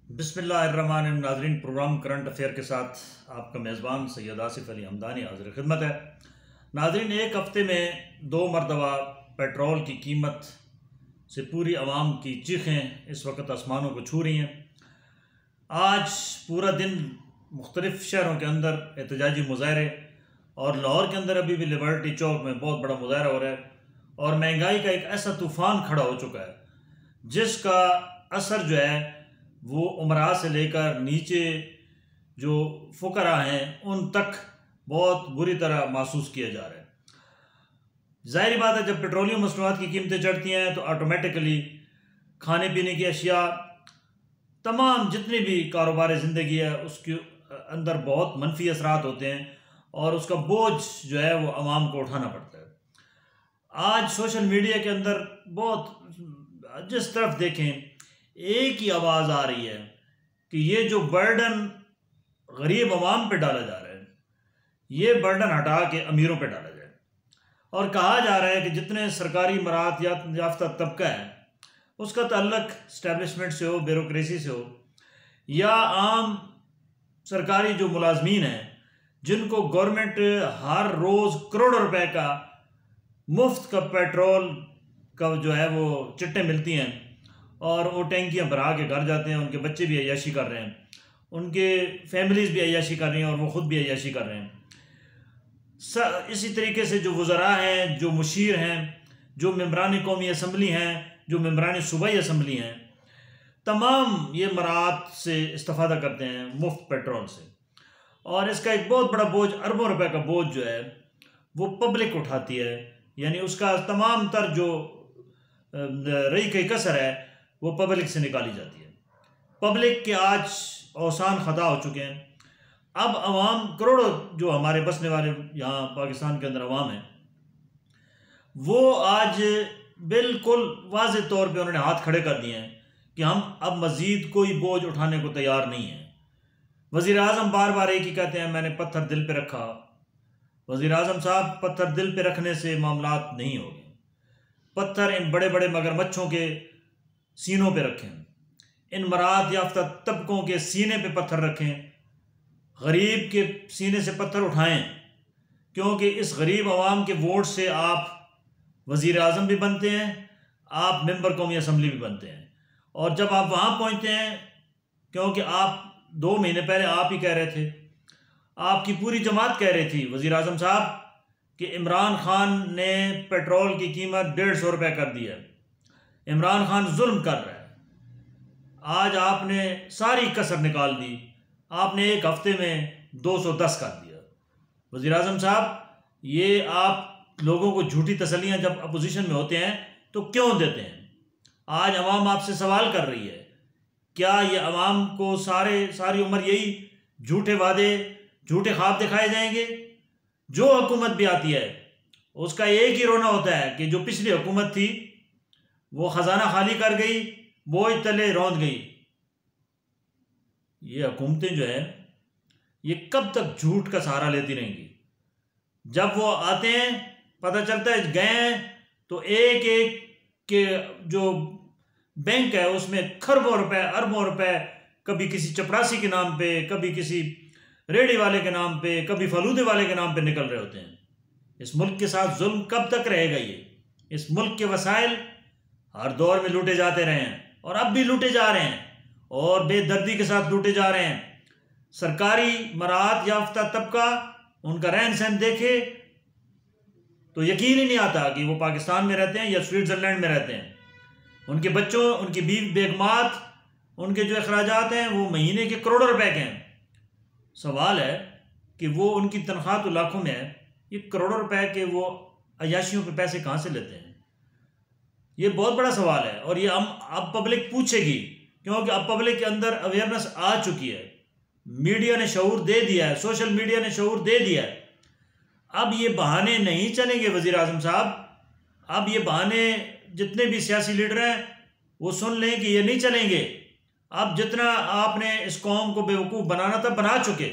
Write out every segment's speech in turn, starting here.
बिस्मिल्लाहिर्रहमानिर्रहीम। नाज़रीन, programme current affair के साथ आपका मेज़बान सैयद आसिफ अली हमदानी हाज़िर खिदमत है। नाज़रीन, एक हफ़्ते में 2 मरतबा पेट्रोल की कीमत से पूरी आवाम की चीखें इस वक्त आसमानों को छू रही हैं। आज पूरा दिन मुख्तलिफ़ शहरों के अंदर एहतजाजी मुज़ाहरे और लाहौर के अंदर अभी भी लिबर्टी चौक में बहुत बड़ा मुज़ाहरा हो रहा है और महंगाई का एक ऐसा तूफ़ान खड़ा हो चुका है जिसका असर जो है वो उमरा से लेकर नीचे जो फुकरा हैं उन तक बहुत बुरी तरह महसूस किया जा रहा है। ज़ाहिर बात है, जब पेट्रोलियम मसनूआत की कीमतें चढ़ती हैं तो ऑटोमेटिकली खाने पीने की अशिया, तमाम जितनी भी कारोबार ज़िंदगी है उसके अंदर बहुत मनफी असरात होते हैं और उसका बोझ जो है वो आवाम को उठाना पड़ता है। आज सोशल मीडिया के अंदर बहुत जिस तरफ देखें एक ही आवाज़ आ रही है कि ये जो बर्डन गरीब आवाम पे डाला जा रहा है, ये बर्डन हटा के अमीरों पे डाला जाए। और कहा जा रहा है कि जितने सरकारी मराहत याफ्ता तबका है उसका ताल्लुक इस्टेब्लिशमेंट से हो, ब्यूरोक्रेसी से हो, या आम सरकारी जो मुलाजमीन हैं जिनको गवर्नमेंट हर रोज़ करोड़ों रुपए का मुफ्त का पेट्रोल का जो है वो चिट्टे मिलती हैं और वो टैंकियाँ भरा के घर जाते हैं। उनके बच्चे भी अय्याशी कर रहे हैं, उनके फैमिलीज़ भी अय्याशी कर रही हैं और वो ख़ुद भी अय्याशी कर रहे हैं। इसी तरीके से जो वज़रा हैं, जो मुशीर हैं, जो मेंबरान कौमी असम्बली हैं, जो मेंबरान सूबाई असम्बली हैं, तमाम ये मराहत से इस्तेफ़ादा करते हैं मुफ्त पेट्रोल से। और इसका एक बहुत बड़ा बोझ, अरबों रुपए का बोझ जो है वो पब्लिक उठाती है। यानी उसका तमाम तर जो रही कई कसर है वो पब्लिक से निकाली जाती है। पब्लिक के आज औसान ख़ता हो चुके हैं। अब अवाम, करोड़ों जो हमारे बसने वाले यहाँ पाकिस्तान के अंदर अवाम है, वो आज बिल्कुल वाज़ेह तौर पे उन्होंने हाथ खड़े कर दिए हैं कि हम अब मज़ीद कोई बोझ उठाने को तैयार नहीं हैं। वज़ीर आज़म बार बार एक ही कहते हैं, मैंने पत्थर दिल पे रखा। वज़ीर आज़म साहब, पत्थर दिल पे रखने से मामलात नहीं होंगे। पत्थर इन बड़े बड़े मगरमच्छों के सीनों पे रखें, इन मराहत याफ्ता तबकों के सीने पे पत्थर रखें, गरीब के सीने से पत्थर उठाएं, क्योंकि इस गरीब आवाम के वोट से आप वज़ीर आज़म भी बनते हैं, आप मेंबर कौमी असम्बली भी बनते हैं। और जब आप वहाँ पहुँचते हैं, क्योंकि आप 2 महीने पहले आप ही कह रहे थे, आपकी पूरी जमात कह रही थी वज़ीर आज़म साहब कि इमरान खान ने पेट्रोल की कीमत 150 रुपये कर दी है, इमरान खान जुल्म कर रहा है। आज आपने सारी कसर निकाल दी, आपने एक हफ्ते में 210 कर दिया। वज़ीर आज़म साहब, ये आप लोगों को झूठी तसल्लियाँ जब अपोजिशन में होते हैं तो क्यों देते हैं? आज अवाम आपसे सवाल कर रही है, क्या ये अवाम को सारी उम्र यही झूठे वादे, झूठे ख्वाब दिखाए जाएंगे? जो हुकूमत भी आती है उसका एक ही रोना होता है कि जो पिछली हुकूमत थी वो ख़जाना खाली कर गई, बोझ तले रौंद गई। ये हुकूमतें जो है ये कब तक झूठ का सहारा लेती रहेंगी? जब वो आते हैं पता चलता है गए हैं तो एक एक के जो बैंक है उसमें खरबों रुपए, अरबों रुपए, कभी किसी चपरासी के नाम पे, कभी किसी रेडी वाले के नाम पे, कभी फलूदे वाले के नाम पे निकल रहे होते हैं। इस मुल्क के साथ जुल्म कब तक रहेगा? इस मुल्क के वसाइल हर दौर में लूटे जाते रहे हैं और अब भी लूटे जा रहे हैं और बेदर्दी के साथ लूटे जा रहे हैं। सरकारी मराहत याफ्ता तबका, उनका रहन सहन देखे तो यकीन ही नहीं आता कि वो पाकिस्तान में रहते हैं या स्विट्ज़रलैंड में रहते हैं। उनके बच्चों, उनकी बीवी बेगमात, उनके जो अखराजात हैं वो महीने के करोड़ों रुपए के हैं। सवाल है कि वो उनकी तनख्वाह तो लाखों में है, ये करोड़ों रुपए के वो अय्याशियों पे पैसे कहाँ से लेते हैं? ये बहुत बड़ा सवाल है और ये हम अब पब्लिक पूछेगी, क्योंकि अब पब्लिक के अंदर अवेयरनेस आ चुकी है। मीडिया ने शऊर दे दिया है, सोशल मीडिया ने शऊर दे दिया है। अब ये बहाने नहीं चलेंगे वज़ीर आज़म साहब। अब ये बहाने जितने भी सियासी लीडर हैं वो सुन लें कि ये नहीं चलेंगे। अब जितना आपने इस कौम को बेवकूफ़ बनाना था बना चुके,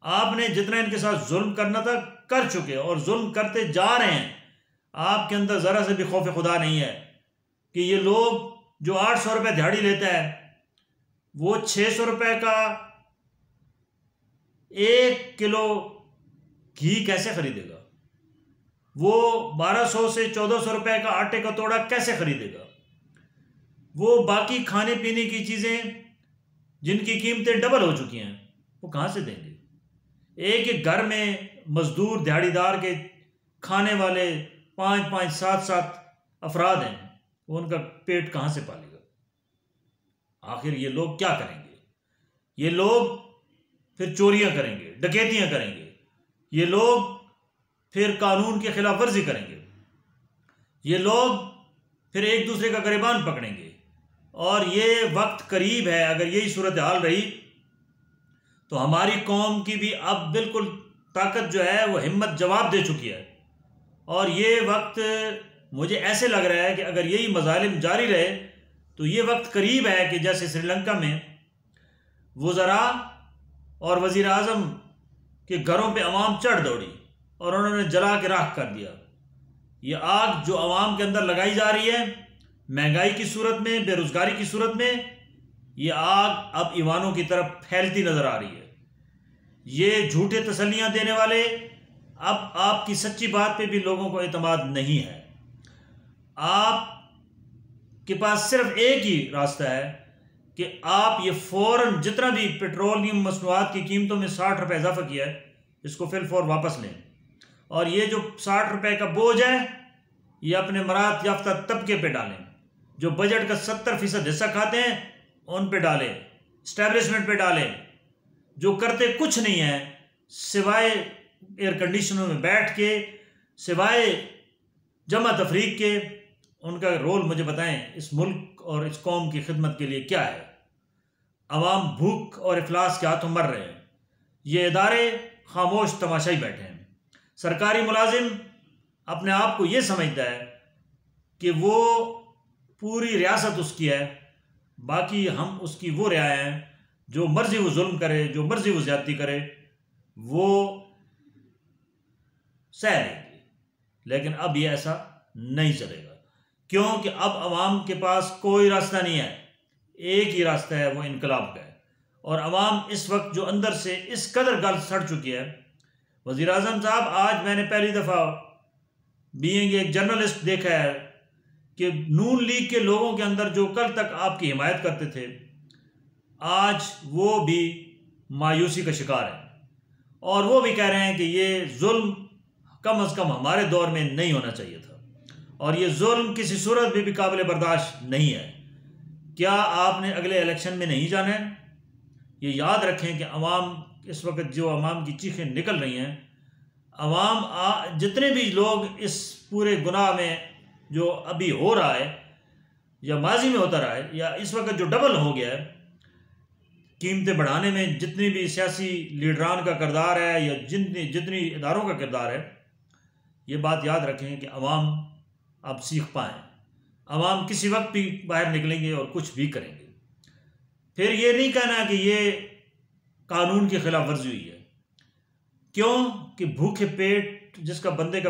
आपने जितना इनके साथ जुल्म करना था कर चुके और जुल्म करते जा रहे हैं। आपके अंदर ज़रा से भी खौफ खुदा नहीं है कि ये लोग जो 800 रुपये दिहाड़ी लेता है वो 600 रुपये का 1 किलो घी कैसे खरीदेगा? वो 1200 से 1400 रुपये का आटे का तोड़ा कैसे खरीदेगा? वो बाकी खाने पीने की चीज़ें जिनकी कीमतें डबल हो चुकी हैं, वो कहाँ से देंगे? एक एक घर में मजदूर दिहाड़ीदार के खाने वाले 5-5, 7-7 अफराद हैं, वो उनका पेट कहाँ से पालेगा? आखिर ये लोग क्या करेंगे? ये लोग फिर चोरियां करेंगे, डकैतियां करेंगे, ये लोग फिर कानून की खिलाफ वर्जी करेंगे, ये लोग फिर एक दूसरे का गिरबान पकड़ेंगे। और ये वक्त करीब है, अगर यही सूरत हाल रही तो हमारी कौम की भी अब बिल्कुल ताकत जो है वो हिम्मत जवाब दे चुकी है। और ये वक्त मुझे ऐसे लग रहा है कि अगर यही मजालिम जारी रहे तो ये वक्त करीब है कि जैसे श्रीलंका में वज़रा और वज़ीर आज़म के घरों पे अवाम चढ़ दौड़ी और उन्होंने जला के राख कर दिया। ये आग जो अवाम के अंदर लगाई जा रही है महंगाई की सूरत में, बेरोजगारी की सूरत में, ये आग अब ईवानों की तरफ फैलती नजर आ रही है। ये झूठे तसल्लियां देने वाले अब आपकी सच्ची बात पे भी लोगों को एतमाद नहीं है। आपके पास सिर्फ एक ही रास्ता है कि आप ये फ़ौरन जितना भी पेट्रोलियम मसनूआत की कीमतों में 60 रुपये इजाफा किया है, इसको फिल फौर वापस लें। और ये जो 60 रुपये का बोझ है ये अपने मरात याफ्ता तबके पे डालें, जो बजट का 70% हिस्सा खाते हैं उन पे डालें, इस्टेब्लिशमेंट पे डालें, जो करते कुछ नहीं है सिवाय एयर कंडीशनों में बैठ के, सिवाय जमा तफरीक के। उनका रोल मुझे बताएं इस मुल्क और इस कौम की खिदमत के लिए क्या है? अवाम भूख और इफलास के हाथों मर रहे हैं, ये इदारे खामोश तमाशाई बैठे हैं। सरकारी मुलाजिम अपने आप को ये समझता है कि वो पूरी रियासत उसकी है, बाकी हम उसकी वो रियाया हैं, जो मर्जी वो जुल्म करे, जो मर्जी वो ज्यादती करे, वो सह लेंगे। लेकिन अब ये ऐसा नहीं चलेगा, क्योंकि अब अवाम के पास कोई रास्ता नहीं है, एक ही रास्ता है, वो इनकलाब का है। और अवाम इस वक्त जो अंदर से इस कदर गल सड़ चुकी है। वज़ीर आज़म साहब, आज मैंने पहली दफ़ा बीइंग एक जर्नलिस्ट देखा है कि नून लीग के लोगों के अंदर जो कल तक आपकी हिमायत करते थे, आज वो भी मायूसी का शिकार है और वो भी कह रहे हैं कि ये जुल्म कम अज़ कम हमारे दौर में नहीं होना चाहिए था और ये जुल्म किसी सूरत में भी काबिल बर्दाश्त नहीं है। क्या आपने अगले इलेक्शन में नहीं जाना है? ये याद रखें कि अवाम इस वक्त जो अवाम की चीखें निकल रही हैं, अवाम जितने भी लोग इस पूरे गुनाह में जो अभी हो रहा है या माजी में होता रहा है या इस वक्त जो डबल हो गया है, कीमतें बढ़ाने में जितनी भी सियासी लीडरान का किरदार है या जितनी इदारों का किरदार है, ये बात याद रखें कि अवाम अब सीख पाएँ। अवाम किसी वक्त भी बाहर निकलेंगे और कुछ भी करेंगे। फिर ये नहीं कहना कि ये कानून की खिलाफ वर्जी हुई है, क्यों कि भूखे पेट, जिसका बंदे का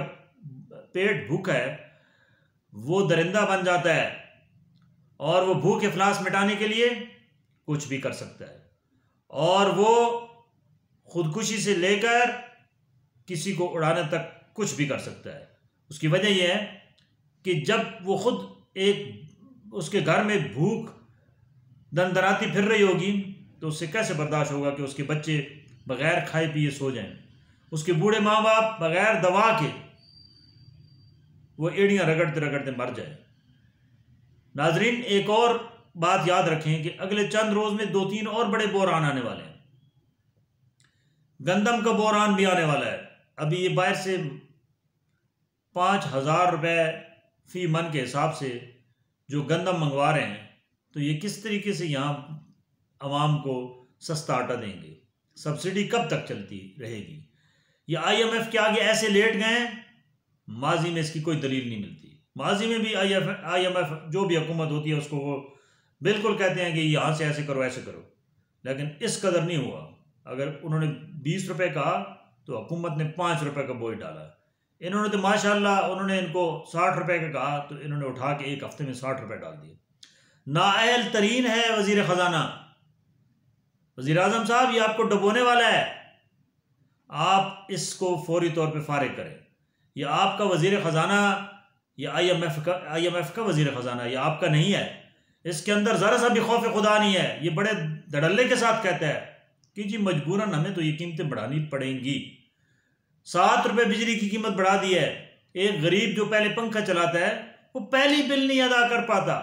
पेट भूखा है वो दरिंदा बन जाता है और वो भूख इफलास मिटाने के लिए कुछ भी कर सकता है और वो खुदकुशी से लेकर किसी को उड़ाने तक कुछ भी कर सकता है। उसकी वजह यह है कि जब वो खुद उसके घर में भूख दंदराती फिर रही होगी तो उससे कैसे बर्दाश्त होगा कि उसके बच्चे बगैर खाए पिए सो जाएं, उसके बूढ़े माँ बाप बगैर दवा के वो एड़ियाँ रगड़ते रगड़ते मर जाए। नाजरीन, एक और बात याद रखें कि अगले चंद रोज में 2-3 और बड़े बहरान आने वाले हैं। गंदम का बहरान भी आने वाला है। अभी ये बाहर से 5,000 रुपये फी मन के हिसाब से जो गंदम मंगवा रहे हैं, तो ये किस तरीके से यहाँ अवाम को सस्ता आटा देंगे? सब्सिडी कब तक चलती रहेगी? ये IMF के आगे ऐसे लेट गए हैं, माजी में इसकी कोई दलील नहीं मिलती। माजी में भी IMF जो भी हुकूमत होती है उसको वो बिल्कुल कहते हैं कि यहाँ से ऐसे करो ऐसे करो, लेकिन इस कदर नहीं हुआ। अगर उन्होंने 20 रुपये कहा तो हुकूमत ने 5 रुपये का बोझ डाला। इन्होंने तो माशाल्लाह, उन्होंने इनको 60 रुपये का कहा तो इन्होंने उठा के एक हफ्ते में 60 रुपये डाल दिए। नाअहल तरीन है वज़ीर ख़जाना, वज़ीर आज़म साहब, ये आपको डुबोने वाला है, आप इसको फौरी तौर पे फारिग करें। ये आपका वज़ीर ख़जाना, ये IMF का वज़ीर ख़जाना, ये आपका नहीं है। इसके अंदर ज़रा सा भी खौफ खुदा नहीं है। ये बड़े धड़ल्ले के साथ कहता है कि जी मजबूरन हमें तो ये कीमतें बढ़ानी पड़ेंगी। 7 रुपये बिजली की कीमत बढ़ा दी है। एक गरीब जो पहले पंखा चलाता है वो पहली बिल नहीं अदा कर पाता,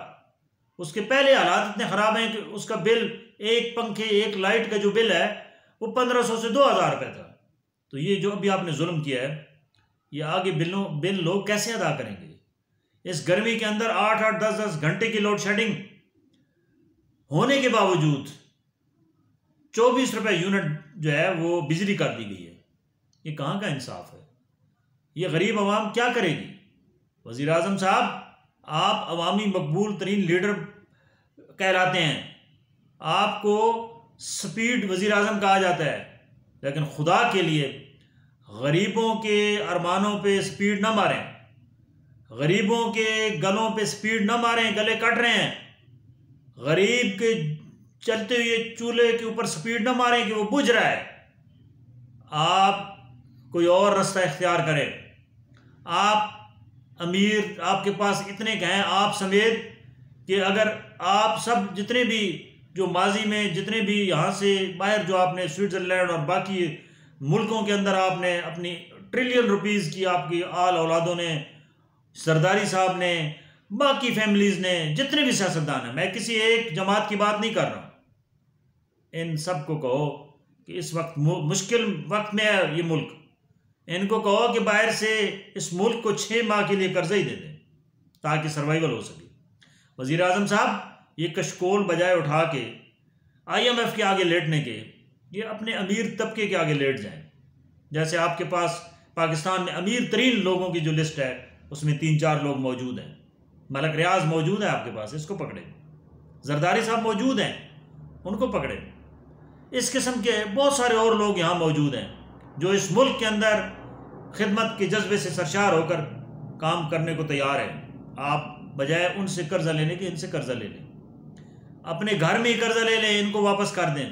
उसके पहले हालात इतने ख़राब हैं कि उसका बिल, एक पंखे एक लाइट का जो बिल है वो 1500 से 2000 रुपये था। तो ये जो अभी आपने जुल्म किया है, ये आगे बिल लोग कैसे अदा करेंगे? इस गर्मी के अंदर 8-8 10-10 घंटे की लोड शेडिंग होने के बावजूद 24 रुपये यूनिट जो है वो बिजली कर दी गई है। ये कहाँ का इंसाफ है? ये गरीब आवाम क्या करेगी? वज़ीर आज़म साहब, आप अवामी मकबूल तरीन लीडर कहलाते हैं, आपको स्पीड वज़ीर आज़म कहा जाता है, लेकिन खुदा के लिए गरीबों के अरमानों पे स्पीड ना मारें, गरीबों के गलों पे स्पीड ना मारें, गले कट रहे हैं। गरीब के चलते हुए चूल्हे के ऊपर स्पीड ना मारें कि वो बुझ रहा है। आप कोई और रास्ता इख्तियार करें। आप अमीर, आपके पास इतने हैं आप समेत, कि अगर आप सब जितने भी जो माजी में जितने भी यहाँ से बाहर जो आपने स्विट्ज़रलैंड और बाकी मुल्कों के अंदर आपने अपनी ट्रिलियन रुपीज़ की आपकी आल औलादों ने, सरदारी साहब ने, बाकी फैमिलीज़ ने, जितने भी सियासतदान हैं, मैं किसी एक जमात की बात नहीं कर रहा हूँ, इन सब को कहो कि इस वक्त मुश्किल वक्त में है ये मुल्क, इनको कहो कि बाहर से इस मुल्क को 6 माह के लिए कर्जा ही दे दें ताकि सर्वाइवल हो सके। वज़ीर आज़म साहब, ये कशकोल बजाय उठा के IMF के आगे लेटने के, ये अपने अमीर तबके के आगे लेट जाएं। जैसे आपके पास पाकिस्तान में अमीर तरीन लोगों की जो लिस्ट है उसमें 3-4 लोग मौजूद हैं। मलक रियाज मौजूद है आपके पास, इसको पकड़े। जरदारी साहब मौजूद हैं, उनको पकड़े। इस किस्म के बहुत सारे और लोग यहाँ मौजूद हैं जो इस मुल्क के अंदर खिदमत के जज्बे से सरशार होकर काम करने को तैयार है। आप बजाय उनसे कर्जा लेने के इनसे कर्जा ले लें, अपने घर में ही कर्जा ले लें, इनको वापस कर दें,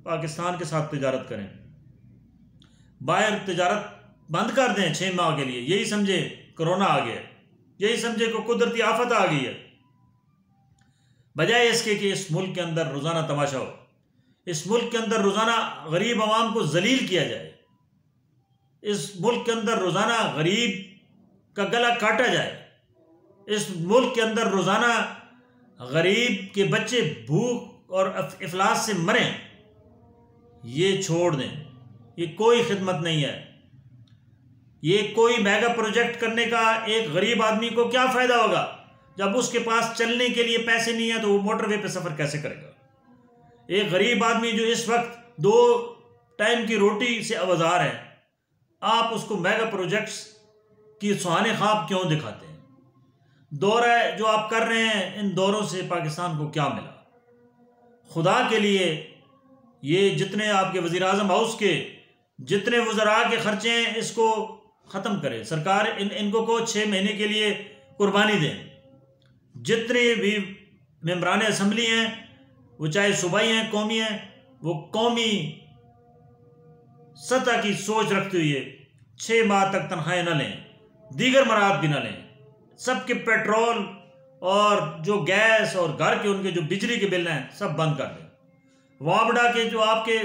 पाकिस्तान के साथ तिजारत करें, बाहर तिजारत बंद कर दें 6 माह के लिए। यही समझे कोरोना आ गया, यही समझे को कुदरती आफत आ गई है, बजाय इसके कि इस मुल्क के अंदर रोज़ाना तमाशा हो, इस मुल्क के अंदर रोज़ाना गरीब आवाम को जलील किया जाए, इस मुल्क के अंदर रोज़ाना गरीब का गला काटा जाए, इस मुल्क के अंदर रोज़ाना गरीब के बच्चे भूख और इफलास से मरें। ये छोड़ दें, ये कोई खिदमत नहीं है। ये कोई मेगा प्रोजेक्ट करने का एक गरीब आदमी को क्या फ़ायदा होगा जब उसके पास चलने के लिए पैसे नहीं है, तो वो मोटरवे पे सफ़र कैसे करेगा? एक गरीब आदमी जो इस वक्त 2 टाइम की रोटी से अवजार है, आप उसको मेगा प्रोजेक्ट्स की सुहाने ख्वाब क्यों दिखाते हैं? दौरा जो आप कर रहे हैं, इन दौरों से पाकिस्तान को क्या मिला? खुदा के लिए ये जितने आपके वज़ीर आज़म हाउस के जितने वज़रा के खर्चे हैं, इसको ख़त्म करें। सरकार इनको को 6 महीने के लिए कुर्बानी दें। जितने भी मेंबरान असम्बली हैं, वो चाहे सूबाई हैं, कौमी हैं, वो कौमी सतह की सोच रखते हुए 6 माह तक तनख्वाहें न लें, दीगर मराहत भी न लें। सबके पेट्रोल और जो गैस और घर के उनके जो बिजली के बिल हैं सब बंद कर दें। वापडा के जो आपके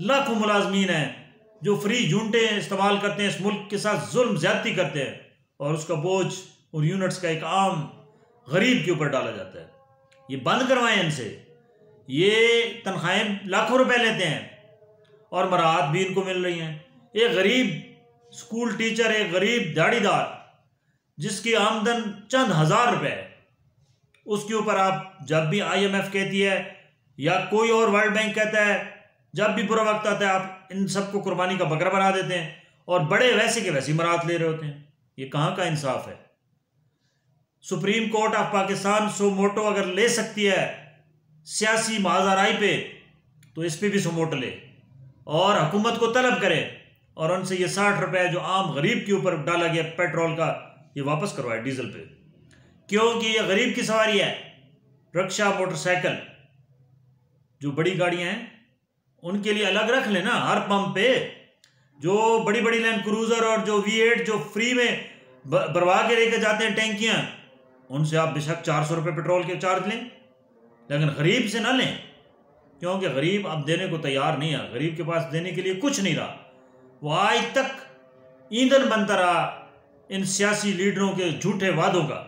लाखों मुलाजमीन हैं जो फ्री यूनिटें इस्तेमाल करते हैं, इस मुल्क के साथ जुल्म ज्यादती करते हैं, और उसका बोझ और यूनिट्स का एक आम गरीब के ऊपर डाला जाता है, ये बंद करवाएं इनसे। ये तनख्वाहें लाखों रुपए लेते हैं और मराहत भी इनको मिल रही हैं। एक गरीब स्कूल टीचर, एक गरीब दाढ़ीदार जिसकी आमदन चंद हज़ार रुपए है, उसके ऊपर आप जब भी IMF कहती है या कोई और वर्ल्ड बैंक कहता है, जब भी बुरा वक्त आता है, आप इन सबको कुर्बानी का बकरा बना देते हैं और बड़े वैसे के वैसी मराहत ले रहे होते हैं। ये कहाँ का इंसाफ है? सुप्रीम कोर्ट ऑफ पाकिस्तान सो मोटो अगर ले सकती है सियासी महाजराई पे, तो इस पे भी सो मोटो ले और हुकूमत को तलब करे और उनसे ये 60 रुपए जो आम गरीब के ऊपर डाला गया पेट्रोल का, ये वापस करवाए डीजल पे, क्योंकि ये गरीब की सवारी है। रिक्शा, मोटरसाइकिल, जो बड़ी गाड़ियां हैं उनके लिए अलग रख लेना हर पंप पे। जो बड़ी बड़ी लैंड क्रूजर और जो V8 जो फ्री में भरवा के लेके जाते हैं टैंकियां, उनसे आप बेशक 400 रुपये पेट्रोल के चार्ज लें, लेकिन गरीब से ना लें, क्योंकि गरीब अब देने को तैयार नहीं है। गरीब के पास देने के लिए कुछ नहीं रहा। वो आज तक ईंधन बनता रहा इन सियासी लीडरों के झूठे वादों का।